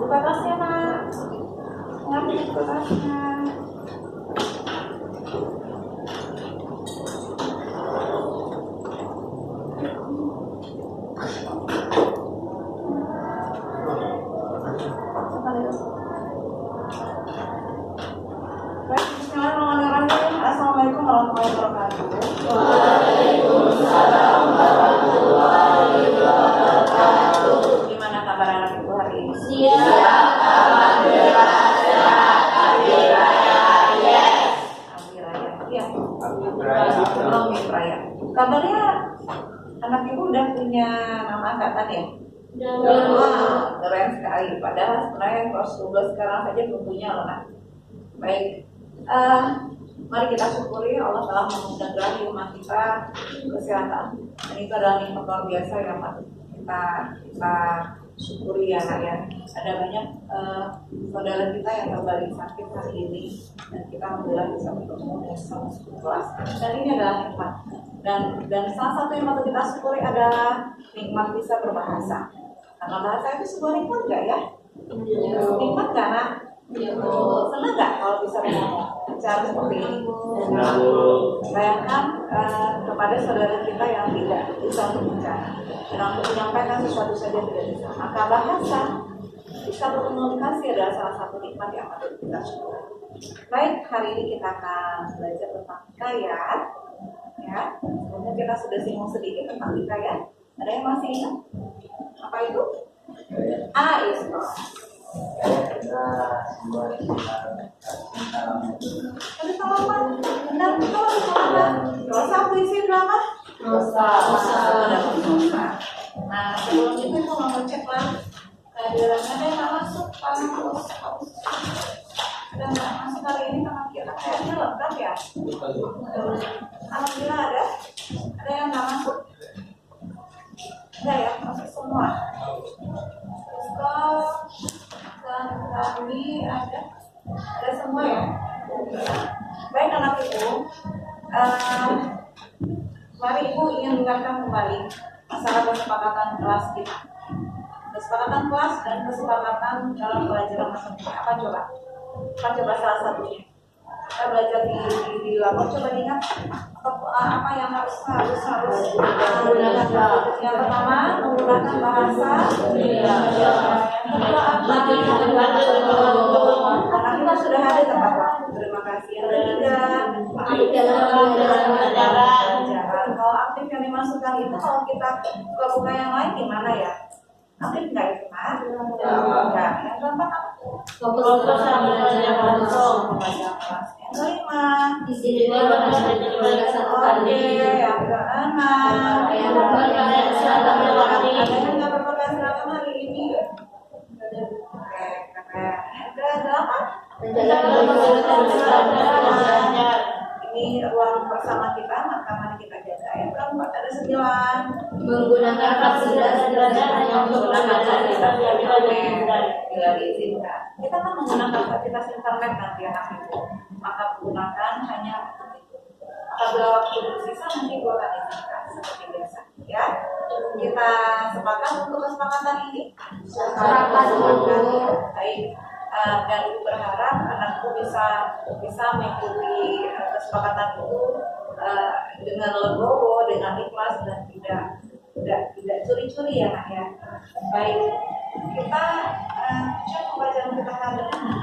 Buka tasnya, Mak. Ngambil buka tasnya. Bismillahirrahmanirrahim. Assalamualaikum warahmatullahi wabarakatuh. Waalaikumsalam warahmatullahi wabarakatuh. Gimana kabar anak ibu hari ini? Siap, alhamdulillah sehat. Hari Raya, yes. Hari Raya, iya. Belum nih Raya. Kabarnya anak ibu udah punya nama angkatan ya? Wah, keren sekali. Padahal sebenarnya kelas 12 sekarang saja belum punya loh, Nak. Baik. Mari kita syukuri Allah telah menganugerahi umat kita kesehatan. Dan itu adalah nikmat luar biasa yang patut kita syukuri ya, Nak ya. Ada banyak saudara kita yang kembali sakit hari ini dan kita alhamdulillah bisa bertemu dan sama kelas. Dan ini adalah nikmat. Dan salah satu yang patut kita syukuri adalah nikmat bisa berbahasa. Karena bahasa itu sebuah nikmat enggak ya? Nikmat nggak, Nak? Senang nggak kalau bisa bicara seperti ini? Bayangkan kepada saudara kita yang tidak bisa berbicara dan untuk menyampaikan sesuatu saja tidak bisa. Maka bahasa bisa berkomunikasi adalah salah satu nikmat yang patut kita syukuri. Baik, hari ini kita akan belajar tentang hikayat. Ya, sebelumnya kita sudah singgung sedikit tentang hikayat. Ada yang masih ingat? Apa itu? Isra. Ada salaman, benar betul salaman. Dosa puisi berapa? Dosa. Nah sebelum itu mau ngecek lah kehadirannya ada yang nggak masuk ada nggak masuk hari ini teman kita kayaknya lengkap ya. Alhamdulillah ada yang nggak masuk? Enggak ya, masuk semua. Dan kami ada semua ya. Baik anak ibu, mari ibu ingin mengingatkan kembali masalah kesepakatan kelas kita. Kesepakatan kelas dan kesepakatan dalam pelajaran matematika. Apa coba? Kita coba salah satunya. Kita belajar di lapor, coba diingat apa yang harus menggunakan. Yang pertama menggunakan bahasa. Yang kedua apa? Karena kita sudah ada tempat waktu. Terima kasih. Yang ketiga aktif dalam pelajaran. Kalau aktif yang dimasukkan itu kalau kita buka yang lain gimana ya? Aktif nggak itu kan? Enggak. Yang keempat apa? Fokus sama belajar langsung. Yang kelima Di sini belajar satu kali. yang keenam Yang berpakaian seragam hari ini. ada yang nggak berpakaian seragam hari ini? Oke, keren. Yang kedelapan Belajar. ini ruang bersama kita, maka mari kita jaga. Yang keempat ada 9 Menggunakan fasilitas belajar yang menggunakan fasilitas internet. bila diizinkan. Kita kan menggunakan fasilitas internet nanti anak ibu, maka gunakan hanya apabila waktu bersisa nanti ibu akan izinkan seperti biasa. Ya, kita sepakat untuk kesepakatan ini. Sepakat. Baik. Dan ibu berharap anakku bisa mengikuti kesepakatan itu dengan legowo, dengan ikhlas dan tidak curi-curi ya Nak ya. Baik, kita coba bacaan kita hari ini.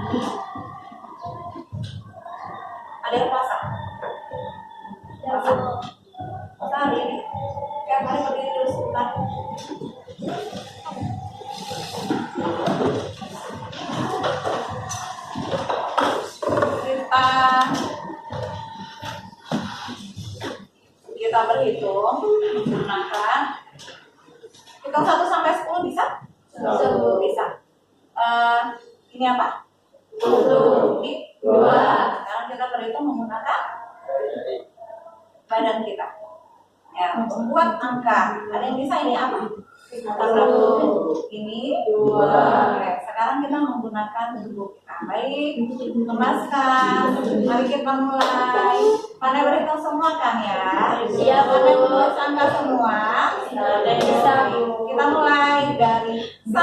Ada yang pasang? Pasang hari ini. Kayak mari berdiri dulu sebentar. Kita berhitung menggunakan hitung 1 sampai 10 bisa? 10 bisa. Ini apa? 1. Ini 2. Sekarang kita berhitung menggunakan badan kita. Ya, membuat angka. Ada yang bisa ini apa? 1. Ini 2. Oke, sekarang kita menggunakan tubuh kita. Baik, lemaskan. Mari kita mulai. Mana berhitung semua kan ya? Siap, Bu. Mana membuat angka semua? Bisa, Bu. Kita mulai dari 1.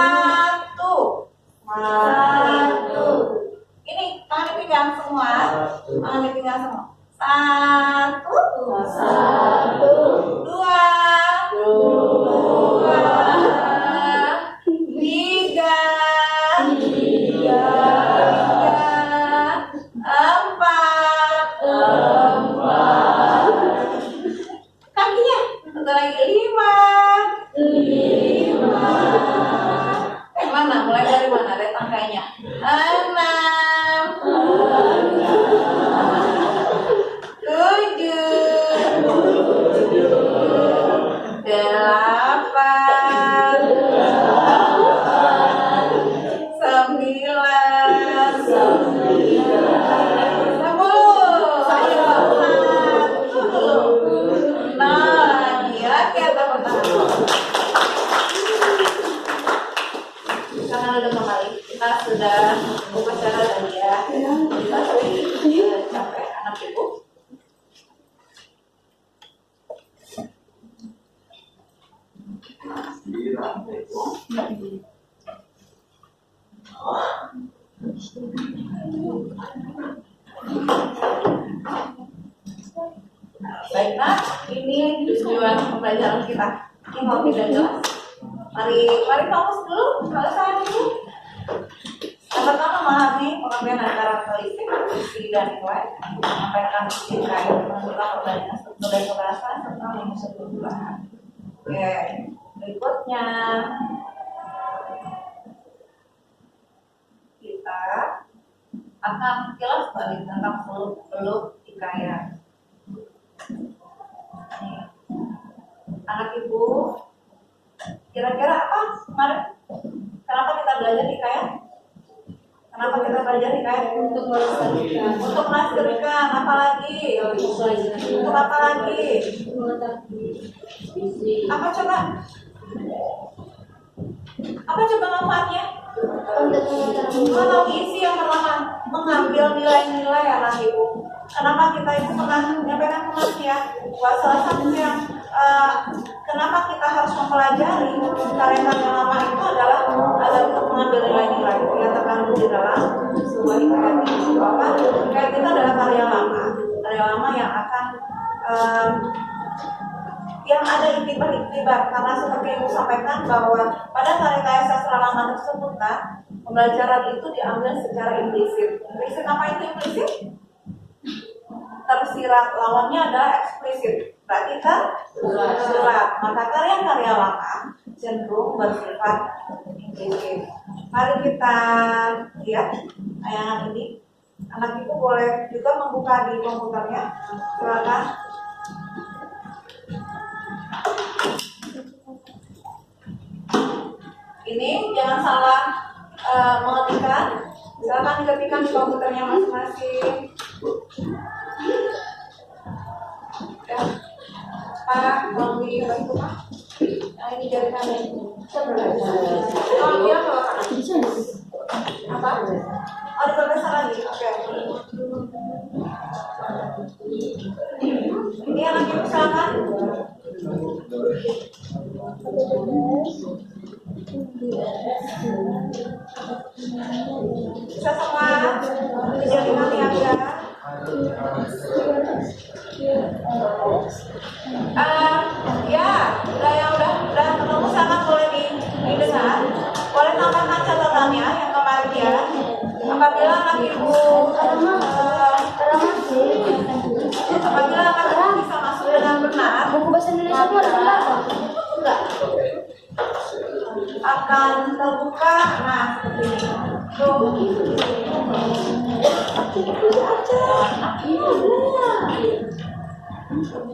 Ini tangan dipegang semua. Tangan dipegang semua. 1, 2, 3, 4. Kakinya satu lagi 5. Mana? Mulai dari mana? Dari angkanya 6, 7, 8, 9, 10. Ayo 1. Lagi. Oke, tepuk tangan. Karena udah kembali, kita sudah upacara tadi ya. Kita capek anak ibu. Baiklah, ini tujuan pembelajaran kita. Ini mau tidak jelas. Mari fokus dulu, kalau saya dulu. Yang pertama memahami pengertian antara holistik, isi dan nilai, apa yang akan dikait menentukan perbandingan struktur dan kebahasaan serta menyusun perubahan. Oke, berikutnya kita akan kilas balik tentang seluk-beluk hikayat. Anak ibu, kira-kira apa kemarin? Kenapa kita belajar hikayat? Kenapa kita belajar hikayat? Untuk melestarikan. Untuk melestarikan, apa lagi? Untuk apa lagi? Apa coba? Apa coba manfaatnya? Kalau isi yang pertama mengambil nilai-nilai anak ibu. Kenapa kita itu pernah menyampaikan kemarin ya? Bahwa salah satu yang kenapa kita harus mempelajari karya-karya lama itu adalah untuk mengambil nilai-nilai yang terkandung di dalam sebuah hikayat itu. Bahwa hikayat itu adalah karya lama yang akan yang ada iktibar karena seperti yang saya sampaikan bahwa pada karya-karya sastra lama tersebut kan pembelajaran itu diambil secara implisit. Implisit apa itu implisit? Tersirat, lawannya adalah eksplisit. Berarti tersirat. Maka karya-karya lama cenderung bersifat implisit. Mari kita lihat tayangan ini. Anak ibu boleh juga membuka di komputernya. Silakan. Ini jangan salah mengetikkan. Silakan diketikkan di komputernya masing-masing. Ya, Pak, mau dibantu Pak? Nah, ini jari kami. Oh, dia apa? Oh, diperbesar lagi. Oke. Ini anak ibu silakan. Bisa semua jari kami aja. Ya, udah ketemu silakan boleh didengar. Boleh tambahkan catatannya yang kemarin ya. Apabila anak ibu bisa masuk dengan benar, Buku bahasa Indonesia itu ada berapa? enggak akan terbuka. Nah, seperti ini. Tuh.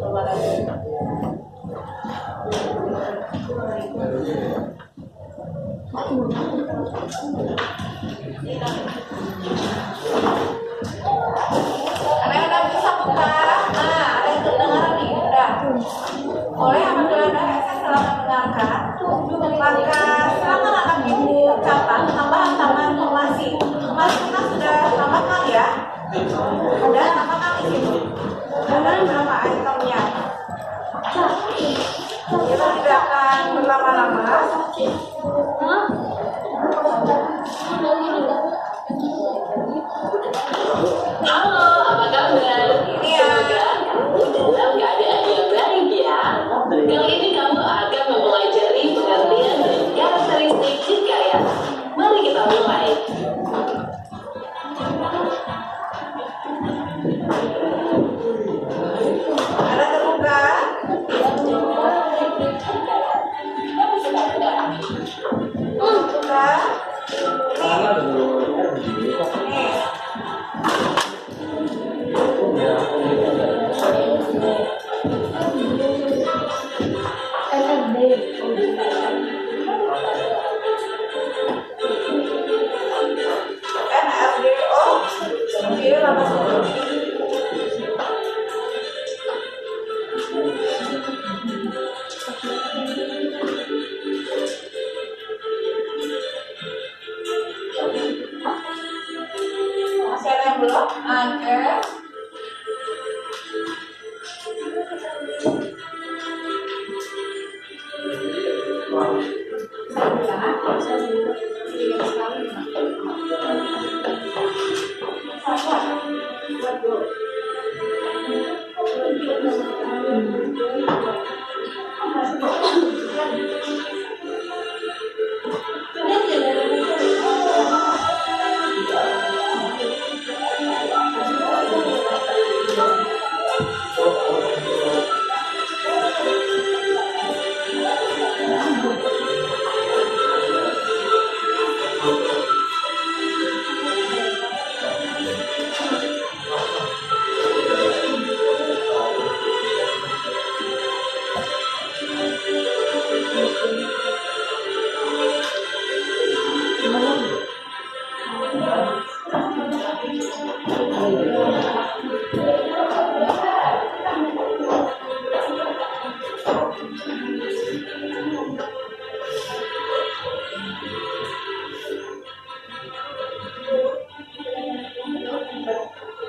Coba lagi. Ada yang udah bisa buka? Nah, ada yang kedengaran nih, udah. Boleh apabila ada headset silakan dengarkan. Maka silakan anak ibu catat tambahan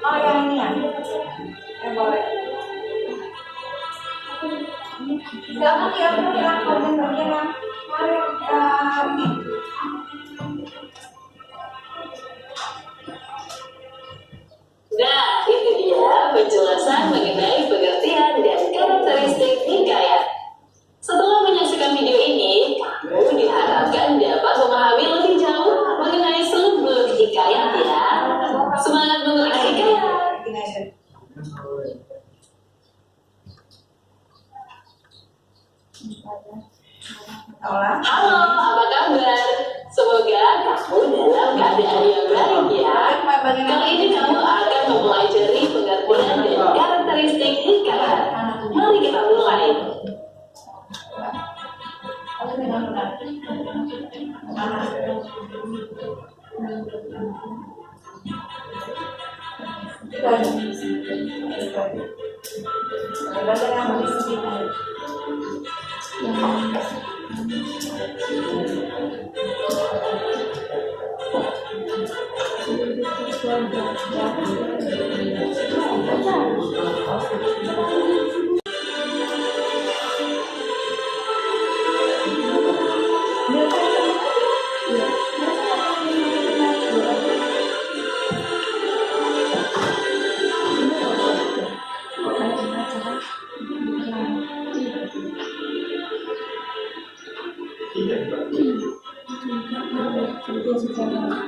Oh yang ini ya, yang boleh. Silakan lihat ya bagian-bagian yang kemarin ini. Nah, itu dia penjelasan mengenai pengertian dan karakteristik hikayat. Setelah menyaksikan video ini, kamu diharapkan dapat memahami lebih jauh mengenai seluk-beluk hikayat ya. Semangat mengulik hikayat. Halo, apa kabar? Semoga kamu dalam keadaan yang baik ya. Kali ini kamu akan mempelajari pengertian dan karakteristik hikayat. Mari kita mulai.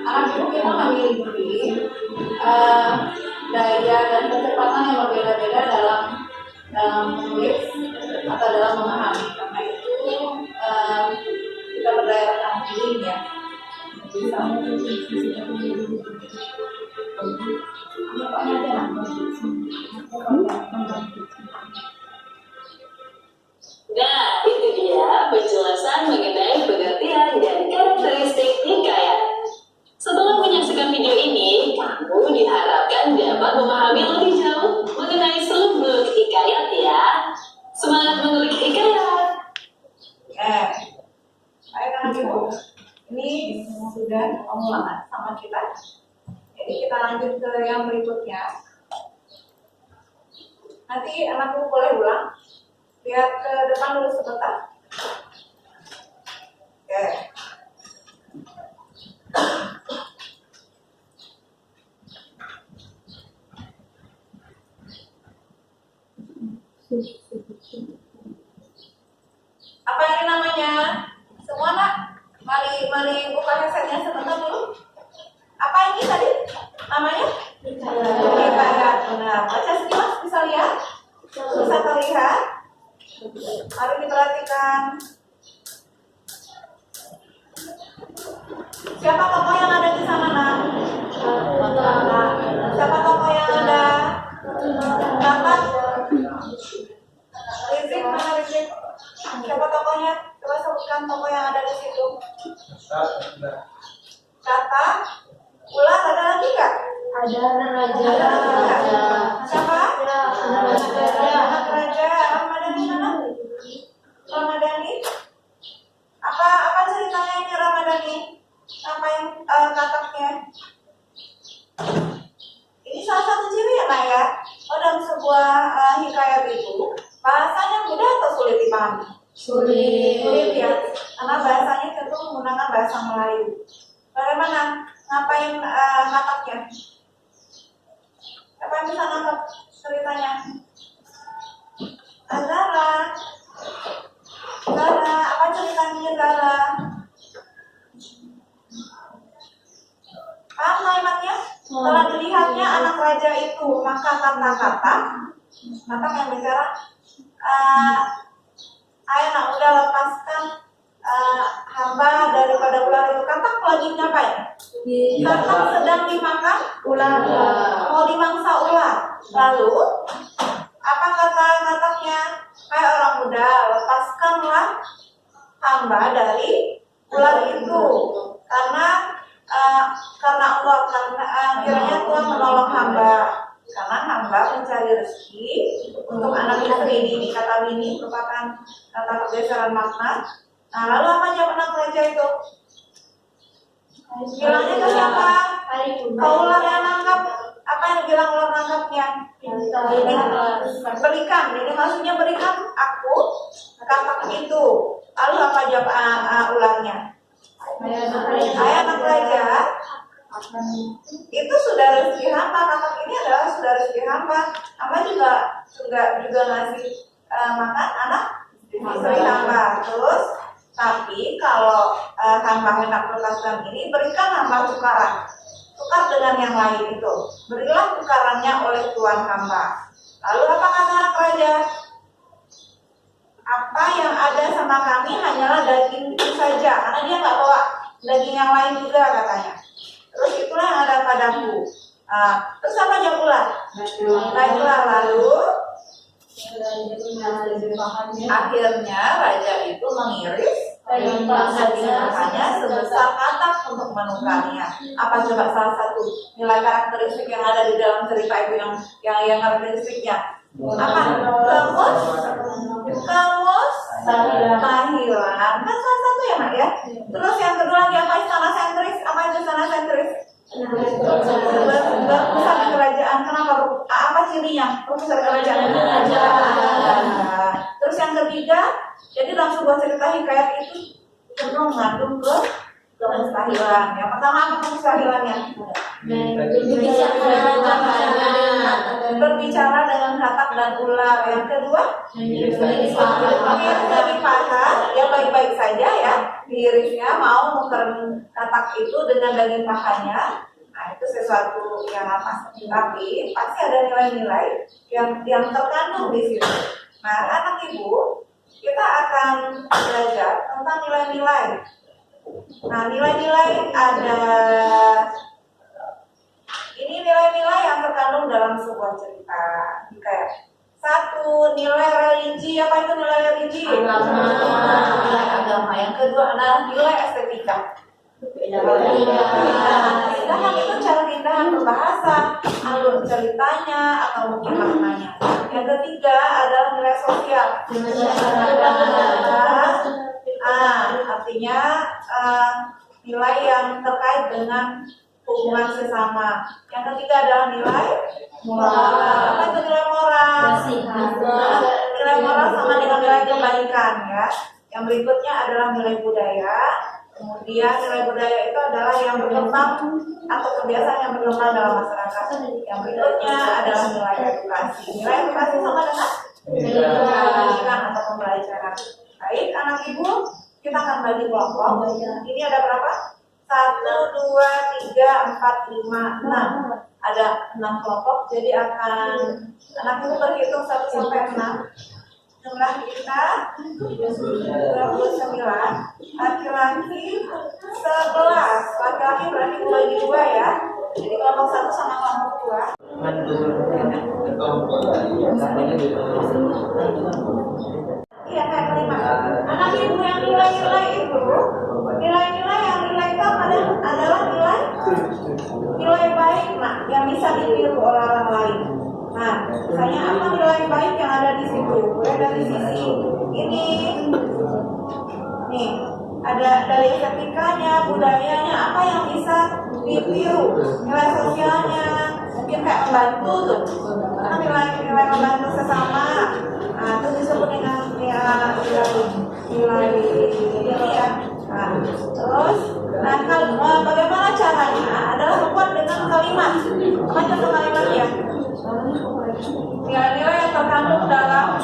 Anak itu kita memiliki daya dan kecepatan yang berbeda-beda dalam menulis atau dalam memahami. Karena itu kita berdaya renang diri ya. Bisa. Nah, itu dia penjelasan mengenai pengertian dan karakteristik hikayat. Setelah menyaksikan video ini, kamu diharapkan dapat memahami lebih jauh mengenai seluk-beluk hikayat ya. Semangat mengulik hikayat. Baik anak ibu, ini sudah pengulangan sama kita. Jadi kita lanjut ke yang berikutnya. Nanti anak ibu boleh ulang. Lihat ke depan dulu sebentar. Oke. Apa ini namanya? Semua nak? Mari buka headsetnya sebentar dulu. Apa ini tadi? Namanya? Hikayat. Benar. Baca sedikit bisa lihat? Bisa terlihat? Mari diperhatikan. Siapa tokoh yang ada di sana, nak? Siapa tokoh yang ada? Bapak? Rizik, mana Rizik? Siapa tokohnya? Coba sebutkan tokoh yang ada di situ. Kata? Ular ada lagi nggak? Ada anak raja. Ada lagi nggak? Siapa? Anak raja. Anak raja. Ramadhani mana? Ramadhani? Apa ceritanya ini Ramadhani? Apa yang kataknya? Ini salah satu ciri ya, Nak ya. Oh, dalam sebuah hikayat itu bahasanya mudah atau sulit dipahami? Sulit ya, karena bahasanya tentu menggunakan bahasa Melayu. Bagaimana? Ngapain kataknya? Siapa yang bisa nangkep ceritanya? Azhar kata-kata yang bicara, ayo anak muda lepaskan hamba daripada ular itu. Katak lagi ngapain? Katak sedang dimakan ular, mau dimangsa ular. Lalu apa kata kataknya? Hai orang muda, lepaskanlah hamba dari ular itu, karena Allah, kiranya Tuhan menolong hamba, karena hamba mencari rezeki untuk anak istri. Ini kata ini merupakan kata pergeseran makna. Nah, lalu apa jawab anak raja itu? Bilangnya ke siapa? Ke ular yang nangkap. Apa yang bilang ular nangkapnya? Berikan. Jadi maksudnya berikan aku katak itu. Lalu apa jawab ularnya? Hai anak raja, itu sudah rezeki hamba. Katak ini adalah sudah rezeki hamba. Hamba juga ngasih makan anak istri hamba. Terus tapi kalau hamba hendak melepaskan ini, berikan hamba tukar dengan yang lain itu. Berilah tukarannya oleh tuan hamba. Lalu apa kata anak raja? Apa yang ada sama kami hanyalah daging itu saja, karena dia nggak bawa daging yang lain juga katanya. Terus itulah yang ada padaku. Terus apa jawab ular? Baiklah, lalu akhirnya raja itu mengiris daging pahannya sebesar katak untuk menukarnya. Apa coba salah satu nilai karakteristik yang ada di dalam cerita itu yang karakteristiknya? Apa? Kamus tahilan. Kan salah satu ya nak ya. Terus yang kedua lagi apa? Istana sentris. Apa itu istana sentris? Berpusat di kerajaan. Kenapa? Apa cirinya? Berpusat di kerajaan. Terus yang ketiga, jadi dalam sebuah cerita hikayat itu cenderung mengandung kemustahilan. Yang pertama apa kemustahilannya? Berbicara dengan katak dan ular. Yang kedua, mengirisnya di paha. Ya baik-baik saja ya, diirisnya mau nukerin katak itu dengan daging pahanya. Nah itu sesuatu yang apa? Tapi pasti ada nilai-nilai yang terkandung di situ. Nah anak ibu, kita akan belajar tentang nilai-nilai. Nah nilai-nilai ada. Ini nilai-nilai yang terkandung dalam sebuah cerita. Kayak satu, nilai religi. Apa itu nilai religi? Nilai agama. Yang kedua adalah nilai estetika. Keindahan itu cara keindahan berbahasa, alur ceritanya atau mungkin maknanya. Yang ketiga adalah nilai sosial. Artinya nilai yang terkait dengan hubungan sesama. Yang ketiga adalah nilai moral. Apa itu nilai moral? Nilai moral sama dengan nilai kebaikan ya. Yang berikutnya adalah nilai budaya. Kemudian nilai budaya itu adalah yang berkembang atau kebiasaan yang berkembang dalam masyarakat. Yang berikutnya adalah nilai edukasi. Nilai edukasi sama dengan pendidikan atau pembelajaran. Baik anak ibu, kita akan bagi kelompok. Ini ada berapa? 1, 2, 3, 4, 5, 6. Ada 6 kelompok. Jadi akan anak ibu berhitung 1 sampai 6. Jumlah kita 29, laki-laki 11. Laki-laki berarti bagi 2 ya. Jadi kelompok 1 sama kelompok 2. Iya kayak kelima. Anak ibu yang nilai-nilai itu, nilai-nilai yang nilai itu adalah nilai baik nak yang bisa ditiru oleh orang lain. Nah, misalnya apa nilai baik yang ada di situ? Mulai dari sisi ini, nih ada dari estetikanya, budayanya, apa yang bisa ditiru? Nilai sosialnya, mungkin kayak membantu tuh, nilai membantu sesama. Nah, itu disebut dengan nilai ini ya. Nah, terus, bagaimana caranya? Adalah membuat dengan kalimat. Apa contoh kalimatnya? Nilai-nilai yang terkandung dalam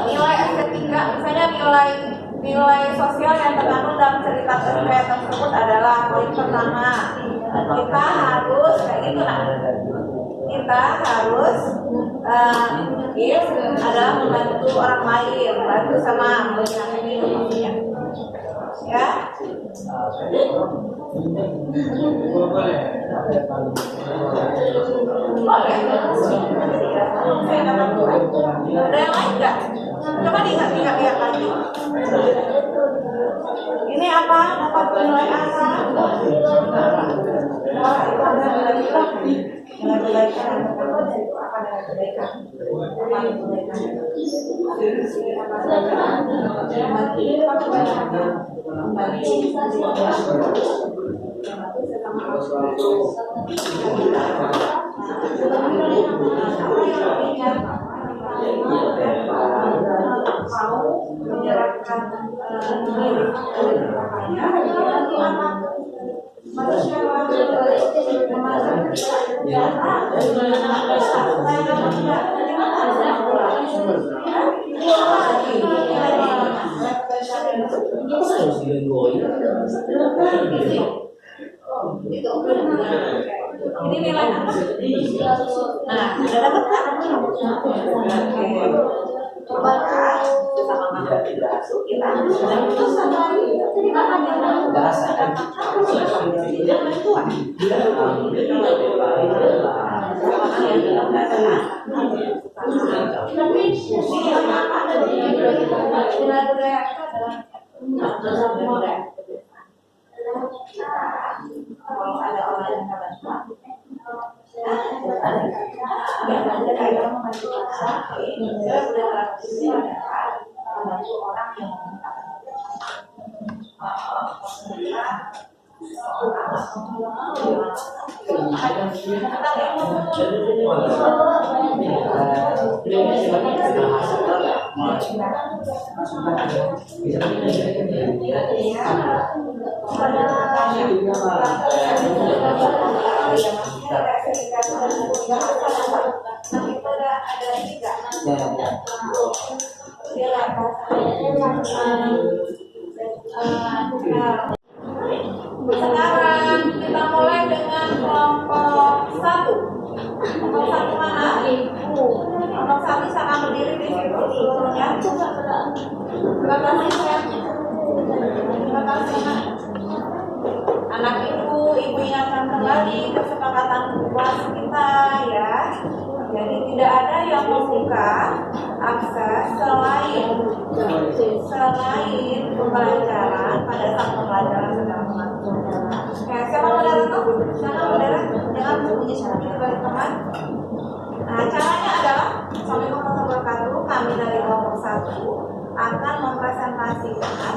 nilai estetika, misalnya nilai sosial yang terkandung dalam cerita tersebut adalah poin pertama, kita harus kayak gitu nah. kita harus adalah membantu orang lain, bantu sama melihat ini maksudnya. Ya. Boleh. Ada yang lain nggak? Coba diingat lagi. Ini apa? Dapat nilai apa? Wah, itu ada nilai kebaikan. Apa nilai kebaikan? Mau menyerahkan diri manusia ini nilai apa? Nah, sudah dapat kan? Coba sama mama kita sudah putusan lagi. Jangan tua. Kalau ada orang yang membantu orang yang sekarang kita mulai dengan kelompok 1. Kelompok 1 mana? Kelompok 1 sana berdiri di situ seluruhnya. Terima kasih sayang. Terima kasih anak ibu ingatkan kembali kesepakatan kelas kita ya. Jadi tidak ada yang membuka akses selain pembelajaran pada saat pembelajaran sedang berlangsung. Ya, siapa moderator? Siapa moderator? Jangan berbunyi syarat bagi teman. Nah, caranya adalah Assalamualaikum warahmatullahi wabarakatuh. Kami dari kelompok 1 akan mempresentasikan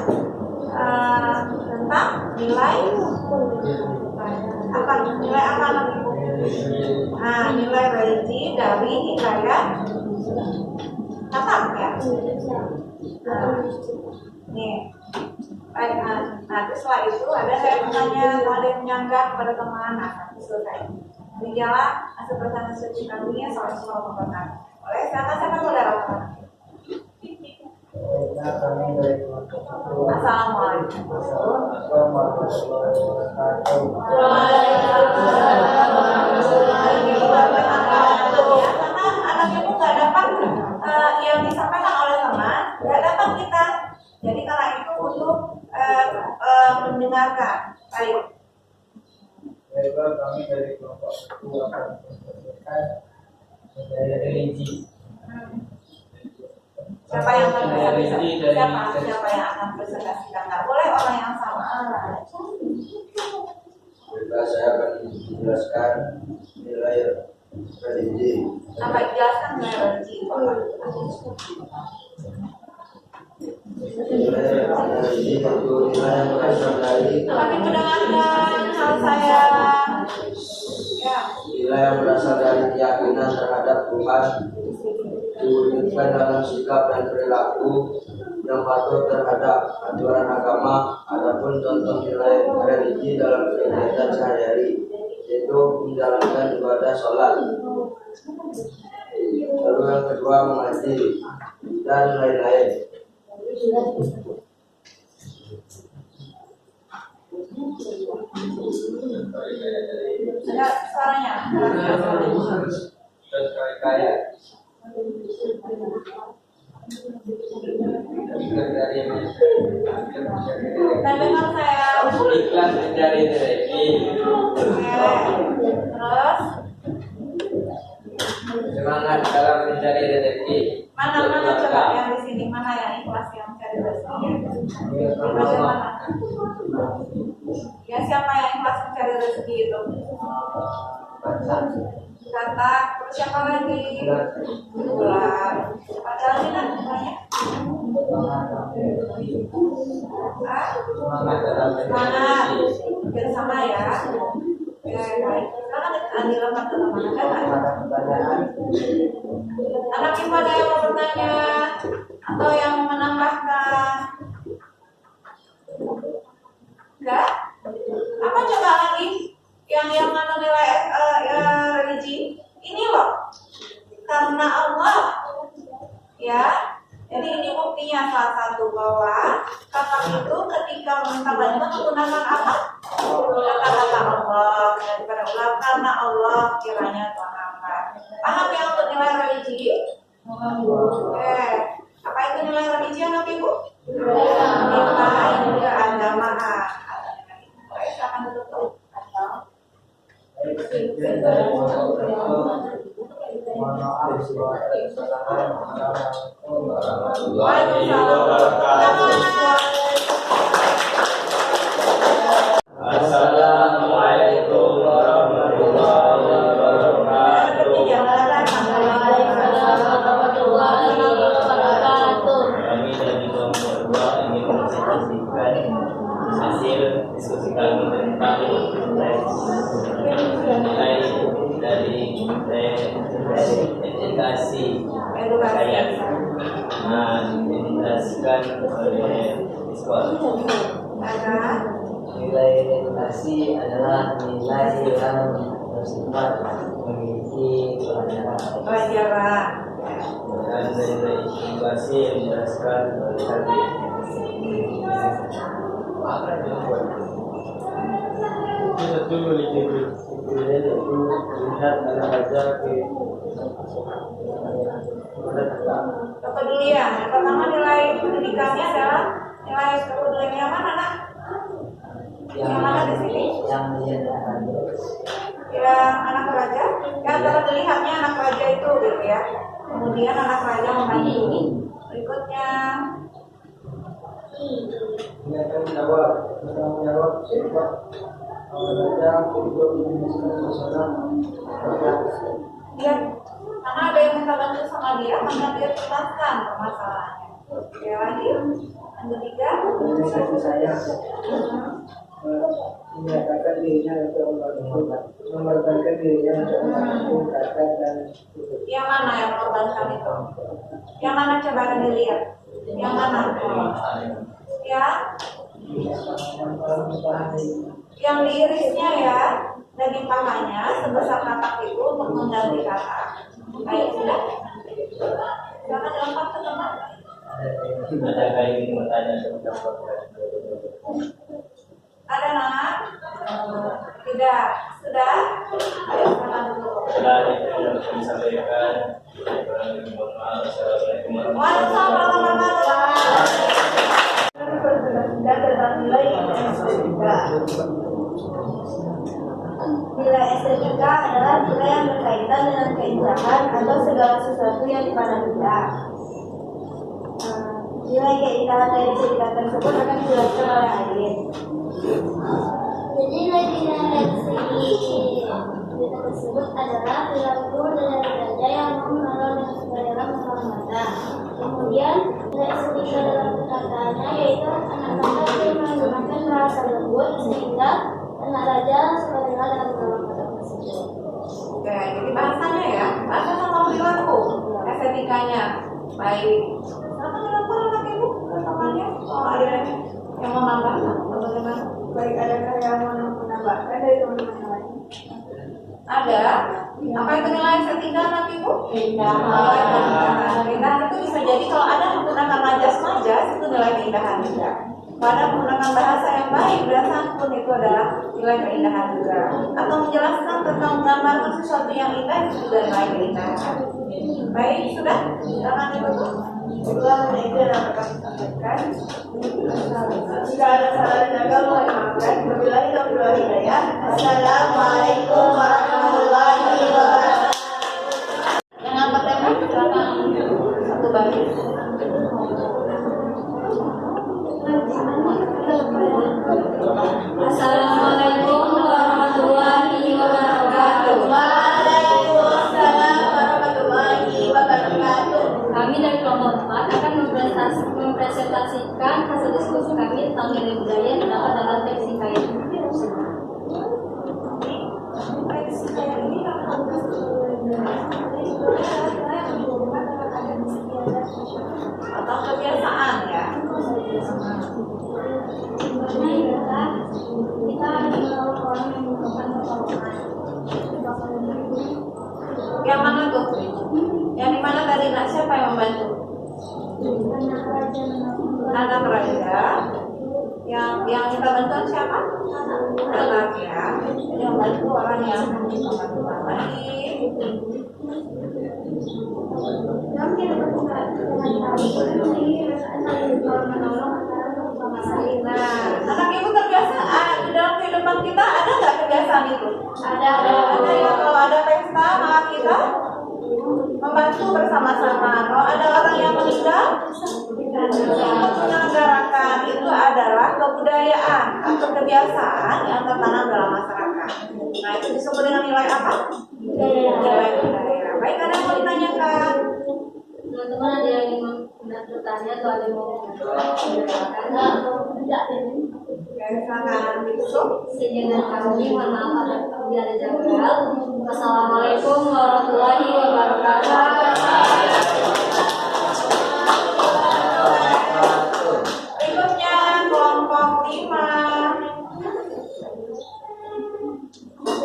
tentang nilai apa lagi? Nah, nilai religi dari hikayat Katam ya. Nih, baik. Nanti setelah itu saya bertanya, ada yang menyanggah kepada teman, selesai. Demikianlah hasil presentasi kami yang soal pembahasan. Oleh siapa moderator? Assalamualaikum. Karena anak ibu nggak dapat yang disampaikan oleh teman, nggak dapat kita. Jadi karena itu untuk mendengarkan. Baik. Baiklah, kami dari kelompok 1 akan menyampaikan dari religi. Siapa yang akan presentasikan? Siapa yang akan presentasikan? Nggak boleh orang yang sama. Baiklah, saya akan menjelaskan nilai religi. Apa jelaskan nilai religi? Nilai religi itu nilai yang berasal dari Kami mendengarkan hal saya. Ya. nilai yang berasal dari keyakinan terhadap Tuhan, diwujudkan dalam sikap dan perilaku yang patuh terhadap aturan agama. Adapun contoh nilai religi dalam kegiatan sehari-hari yaitu menjalankan ibadah sholat. Lalu yang kedua mengaji dan lain-lain. Ada suaranya. kaya. Dan dengar saya. Ikhlas mencari rezeki. Terus Semangat dalam mencari rezeki. mana coba yang di sini, mana yang ikhlas yang cari rezeki? Bagaimana? Ya siapa yang ikhlas mencari rezeki itu? Kata, terus siapa lagi? Bulan. Ada lagi kan banyak? Semangat dalam Semangat. mencari Biar sama ya. Oke, baik. Sekarang adil teman-teman kan? Anak ibu ada yang mau bertanya atau yang mau menambahkan? Enggak? Apa coba lagi? Yang mana nilai religi? Ini loh. Karena Allah. Ya. Jadi ini buktinya salah satu bahwa kata itu ketika meminta bantuan menggunakan apa? Kata-kata Allah daripada ulang karena Allah kiranya Tuhan angkat. Paham ya untuk nilai religi? Oke. Apa itu nilai religi anak ibu? Nilai keagamaan. Silakan duduk. Assalamualaikum warahmatullahi wabarakatuh. Kami dari kelompok 2 ingin mempresentasikan hasil diskusi kami tentang nilai dari edukasi saya dijelaskan oleh sekolah. Nilai edukasi adalah nilai yang bersifat memiliki pelajaran. Dan nilai edukasi yang dijelaskan oleh hadis. Satu itu lihat ada aja ke Kepedulian. Yang pertama nilai pendidikannya adalah nilai kepedulian yang mana nak? Yang mana di sini? Yang anak raja. Yang antara dilihatnya anak raja itu gitu ya. Kemudian anak raja membantu. Berikutnya. Bertanggung jawab siapa? Raja untuk Dia karena ada yang minta bantu sama dia, maka dia tuntaskan permasalahannya. Ya lagi, yang ketiga, saya menyatakan dirinya untuk mengorbankan dirinya untuk mengatakan dan yang mana yang mengorbankan itu? Yang mana coba dilihat? Yang mana? Ya, yang diirisnya ya, daging pahanya sebesar katak itu untuk mengganti katak. Baik, sudah? Silakan dilengkap ke teman. ada kayak ini bertanya tentang Ada nak? Tidak. Sudah? Ayo silakan dulu. setelah itu yang saya sampaikan. Assalamualaikum Waalaikumsalam warahmatullahi wabarakatuh. Dan tentang nilai estetika. Nilai estetika adalah nilai yang berkaitan dengan keindahan atau segala sesuatu yang dipandang indah. Nilai keindahan dari cerita tersebut akan dijelaskan oleh Ain. Jadi nilai-nilai dari cerita tersebut adalah perilaku dari raja yang mau menolong dengan sukarela menghormatan. Kemudian nilai estetika dalam perkataannya yaitu anak raja yang menggunakan bahasa lembut sehingga anak raja sukarela dalam menghormatan tersebut. Oke, jadi bahasanya ya, bahasa sama perilaku, estetikanya. Baik. Silakan dilakukan anak ibu, temannya. Oh, ada yang mau menambahkan atau bagaimana? Baik, adakah yang mau menambahkan dari teman-teman yang lain? Ada. Apa itu nilai estetika anak ibu? Keindahan. Keindahan itu bisa jadi kalau ada menggunakan majas-majas itu nilai keindahan juga. pada menggunakan bahasa yang baik dan santun itu adalah nilai keindahan juga. Atau menjelaskan tentang menggambarkan sesuatu yang indah itu juga nilai keindahan. Baik, sudah? Silakan ditutup. Itulah itu yang dapat kami sampaikan. Jika ada salah dan jaga mohon dimaafkan. Wabillahi taufiq wal hidayah. Assalamualaikum warahmatullahi wabarakatuh. Yang angkat tema silakan satu baris. Assalamualaikum warahmatullahi wabarakatuh. Waalaikumsalam warahmatullahi wabarakatuh. Kami dari kelompok 4 akan mempresentasikan hasil diskusi kami tentang nilai budaya yang terdapat dalam teks hikayat. Atau kebiasaan ya. Kita adalah orang yang merupakan pertolongan. Yang mana tuh? Yang di mana tadi nak siapa yang membantu? Anak raja. Yang minta bantuan siapa? Anak ya. Jadi yang membantu orang yang membantu orang lain. Nah, anak ibu terbiasa di dalam kehidupan kita ada nggak kebiasaan itu? Ada ya, kalau ada pesta maka kita membantu bersama-sama. Kalau ada orang yang meninggal, menyelenggarakan itu adalah kebudayaan atau kebiasaan yang tertanam dalam masyarakat. Nah, itu disebut dengan nilai apa? Nilai budaya. Baik, ada yang mau ditanyakan? Teman-teman ada yang ingin bertanya atau ada yang mau menanyakan? Silakan ditutup. Sejalan kami, mohon maaf apabila ada janggal. Wassalamualaikum warahmatullahi wabarakatuh. Berikutnya kelompok 5.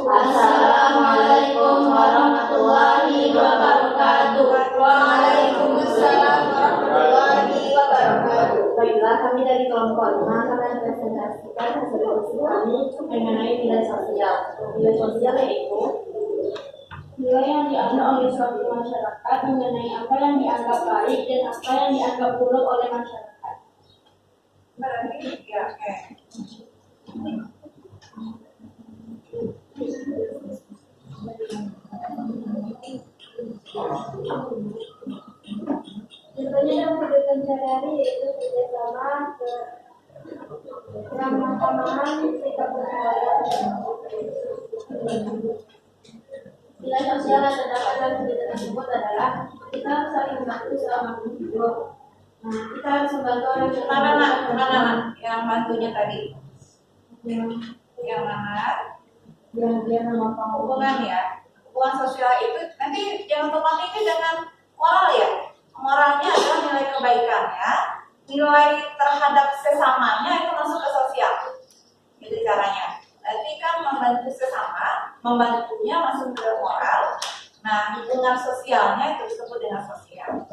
Assalamualaikum warahmatullahi wabarakatuh. Waalaikumsalam warahmatullahi wabarakatuh. Baiklah, kami dari kelompok 5 akan mempresentasikan hasil diskusi kami mengenai nilai sosial. Nilai sosial yaitu nilai yang dianggap oleh suatu masyarakat mengenai apa yang dianggap baik dan apa yang dianggap buruk oleh masyarakat. Berarti ya, oke. Contohnya dalam kehidupan sehari-hari yaitu kerjasama, keramah-tamahan, sikap bersahabat. Nilai sosial yang terdapat dalam kehidupan tersebut adalah kita harus saling membantu selama hidup. Nah, kita harus membantu orang yang Mana yang bantunya tadi? Yang mana? dia memotong Hubungan ya. Hubungan sosial itu nanti jangan tumpang ini dengan moral ya. Moralnya adalah nilai kebaikannya, nilai terhadap sesamanya itu masuk ke sosial. Itu caranya. Nanti kan membantu sesama, membantunya masuk ke moral. Nah, hubungan sosialnya itu disebut dengan sosial.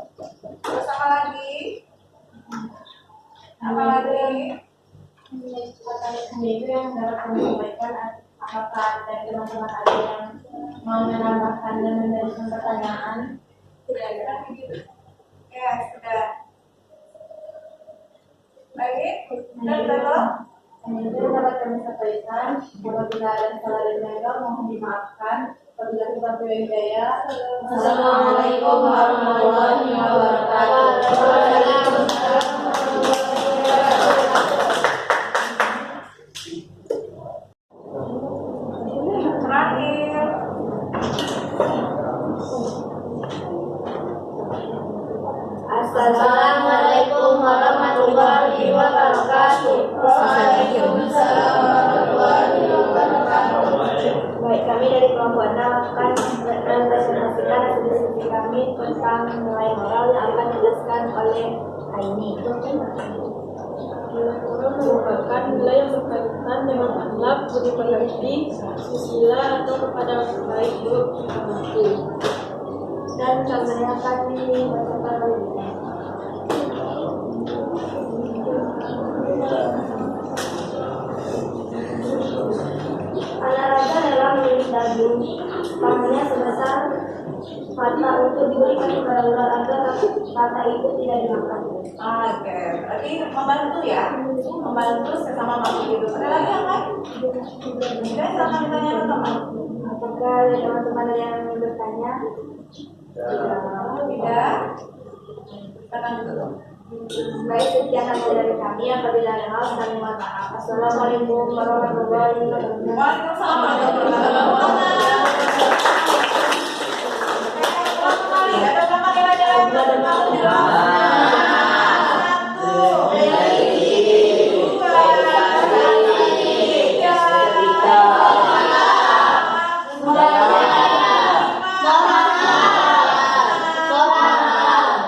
Terus apa lagi? Apa lagi? itu yang dapat kami sampaikan. Apakah dari teman-teman ada yang mau menambahkan dan memberikan pertanyaan? Kira-kira begitu. Ya, sudah. Baik, dan belum? Itu yang dapat kami sampaikan. Apabila ada salah dan gagal, mohon dimaafkan. Apabila kita berhidayah. Assalamualaikum warahmatullahi wabarakatuh. Terakhir. Assalamualaikum warahmatullahi wabarakatuh. Waalaikumsalam warahmatullahi wabarakatuh. Baik, kami dari kelompok 6 akan mempresentasikan hasil diskusi kami tentang nilai moral yang akan dijelaskan oleh Aini. Nilai moral merupakan nilai yang berkaitan dengan akhlak, budi pekerti, susila atau kepada orang baik buruk jika mampu. Dan contohnya akan dibacakan oleh Bunda. kata untuk diberikan kepada ular agar kata itu tidak dimakan. Oke, berarti membantu ya, membantu sesama makhluk hidup. Ada lagi yang lain? Oke, silakan ditanya ke teman. Apakah ada teman-teman yang bertanya? Tidak. Silakan ditutup. Baik, sekian saja dari kami. Apabila ada hal, kami mohon maaf. Assalamualaikum warahmatullahi wabarakatuh. Waalaikumsalam warahmatullahi wabarakatuh. Ada berapa nilai-nilai yang kamu jawab?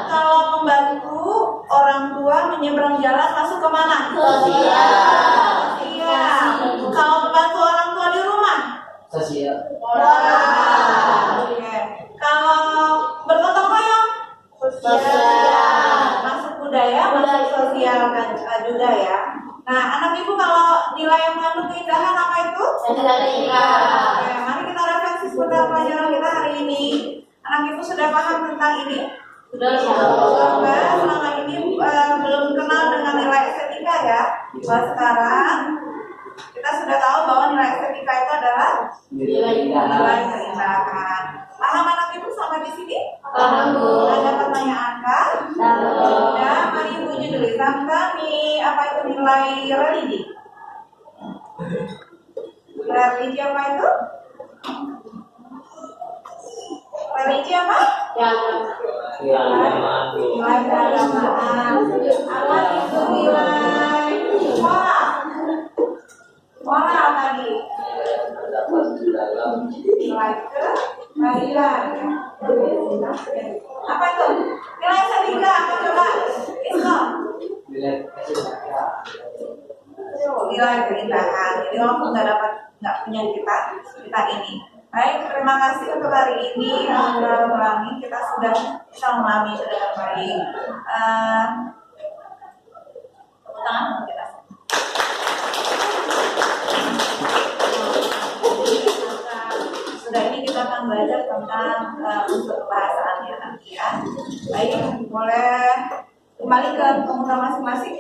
Kalau membantu orang tua menyeberang jalan masuk ke mana? Sosial. Kalau membantu orang tua di rumah? Sosial. Oke. Kalau bergotong royong? Sosial. Masuk budaya, masuk sosial kan juga ya. Nah, anak ibu kalau nilai yang mengandung keindahan apa itu? Oke, mari kita refleksi seputar pelajaran kita hari ini. Anak ibu sudah paham tentang ini? Sudah. Selama ini belum kenal dengan nilai estetika ya. Bahwa sekarang kita sudah tahu bahwa nilai estetika itu adalah nilai keindahan. Paham anak ibu sampai di sini? Paham, Bu. Ada pertanyaan kan? Ya, mari ibu jelaskan kami apa itu nilai religi. Religi apa itu? Religi apa? Nilai keagamaan. Apa itu nilai moral? Moral tadi. Nilai keadilan. Apa itu? Nilai estetika apa coba? Islam. Nilai keindahan. Jadi walaupun nggak punya kita ini. Baik, terima kasih untuk hari ini. Alhamdulillah kita sudah bisa memahami itu dengan baik. Tangan kita. Sudah ini kita akan belajar tentang unsur kebahasaannya nanti ya. Baik, boleh kembali ke komputer masing-masing.